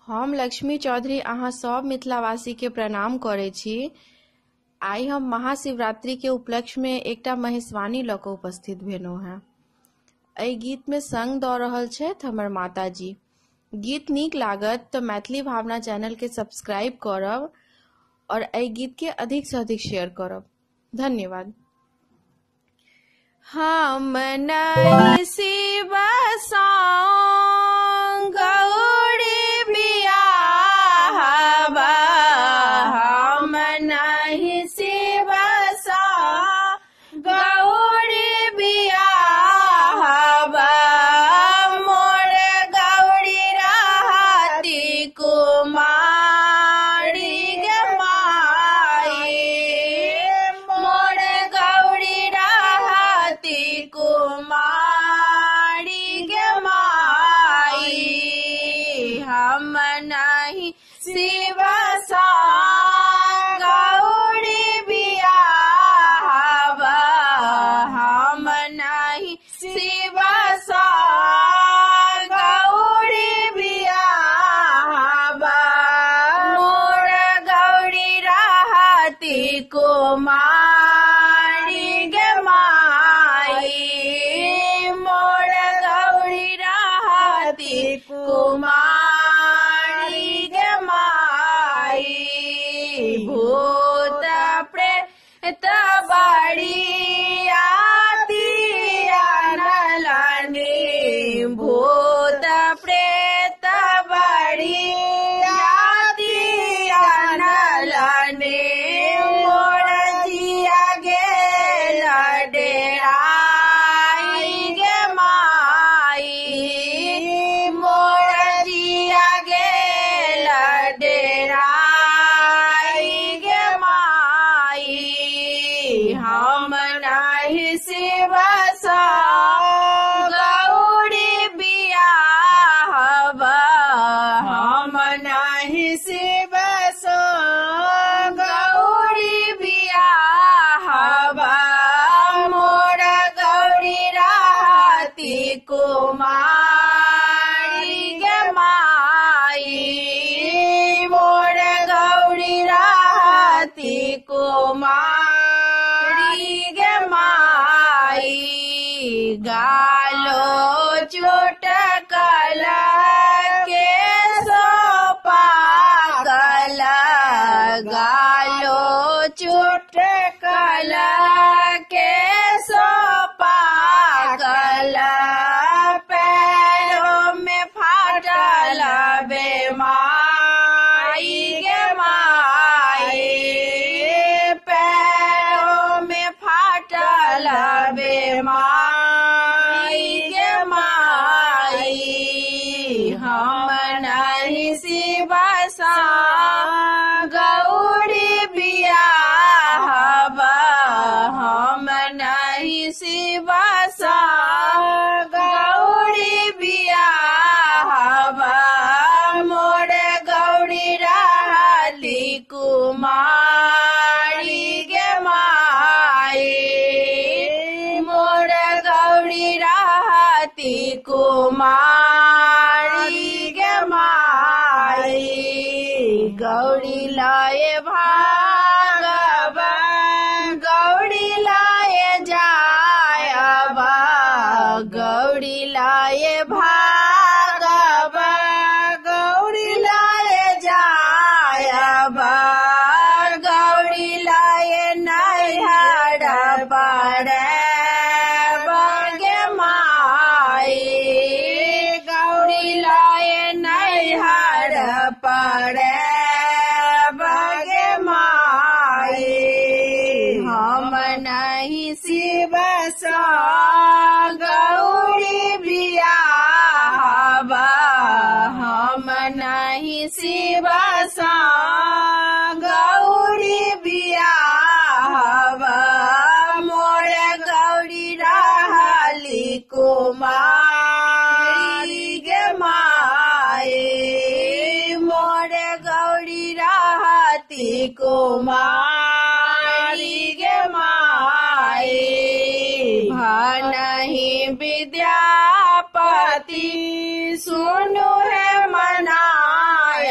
हम लक्ष्मी चौधरी अहाँ सब मिथिलावासी के प्रणाम करे छी। आई हम महाशिवरात्रि के उपलक्ष्य में एकटा महेशवाणी लऽ कऽ उपस्थित भेलहुँ हैं। एहि गीत में संग दऽ रहल छथि हमर माताजी। गीत नीक लागत तऽ मैथिली भावना चैनल के सब्सक्राइब करब और एहि गीत के अधिक से अधिक शेयर करब। धन्यवाद। हम नहीं शिव संग गौरी बियाहबा, हम नहीं शिव संग गौरी बियाहबा, मोर गौरी रहती कुमारी गे माई, मोर गौरी रहती कुमारी गे माई, हम नहीं शिव संग गौरी बियाहबा, हम नहीं शिव संग गौरी बियाहबा, मोर गौरी रहती कुमारी गे माई, मोर गौरी रहती कुमारी गे माई, भूत प्रेत बड़ी आती अनलनी, भूत प्रेत बड़ी आती अनलनी, मोर जिया गेल डेराई गे माई, मोर जिया गेल डेराई गे माई, हम नहीं शिव संग गौरी बियाहबा, हम नहीं शिव संग गौरी बियाहबा, मोर गौरी रहती कुमारी गे माई, मोर गौरी रहती कुमारी गे माई, गालो चुटकल के सोपाकल, गालो चुटकल के सोपाकल, पैरों में फाटल बेमाई गे माई, पैरों में फाटल बेमाई गे माई, हम नहीं शिव संग गौरी बियाहबा, हम नहीं शिव संग गौरी बियाहबा, मोर गौरी रहती कुमारी गे माई, मोर गौरी रहती कुमारी गे माई, गौरी लाए भागबा, गौरी लाए जायबा, गौरी लाए भागबा, गौरी लाए जायबा, गौरी लाए नैहर पड़बा गे माई, गौरी लाए नैहर पड़बा गे माई, हम नहीं शिव संग गौरी बियाहबा, हम नहीं शिव संग गौरी बियाहबा, मोर गौरी रहली कुमारी गे माई, मोर गौरी रहती कुमारी गे माई, नहीं विद्यापति सुनु है मनाए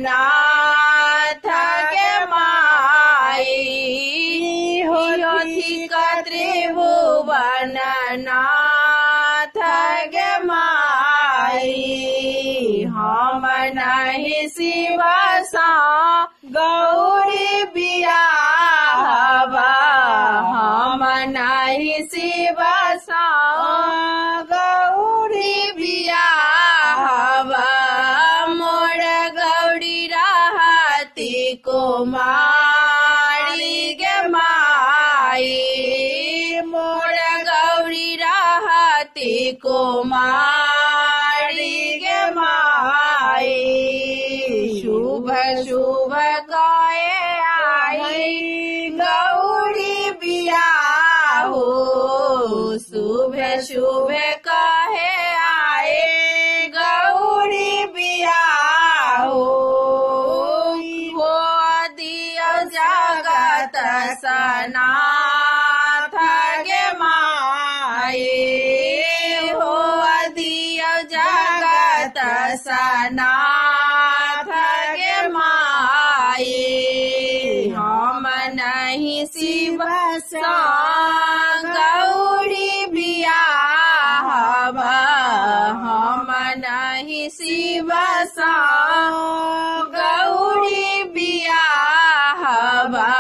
नाथ गे माई होथी त्रिभुवन नाथ गे माई हम नहीं शिव सा गौरी बियाहबा हम नहीं शिव सा गौरी बियाहबा मोर गौरी रहती कुमारी गे माई मोर गौरी रहती कुमारी गे माई शुभ शुभ गाए आई गौरी बियाहो शुभ शुभ कहे आए गौरी बियाहो हो दियो जगत सनाथ गे माई हो दियो जगत सनाथ गे माई हम नहीं शिव सा गौरी बियाहबा हम नहीं शिव सा गौरी बियाहबा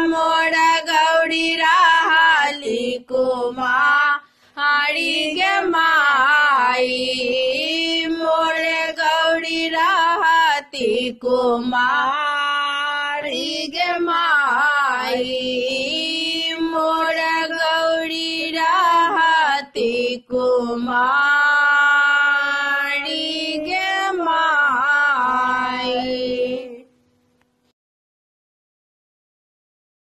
मोर गौरी रहली कुमारी गे माई मोर गौरी रहती कुमारी गे माई मोर गौरी रहती कुमारी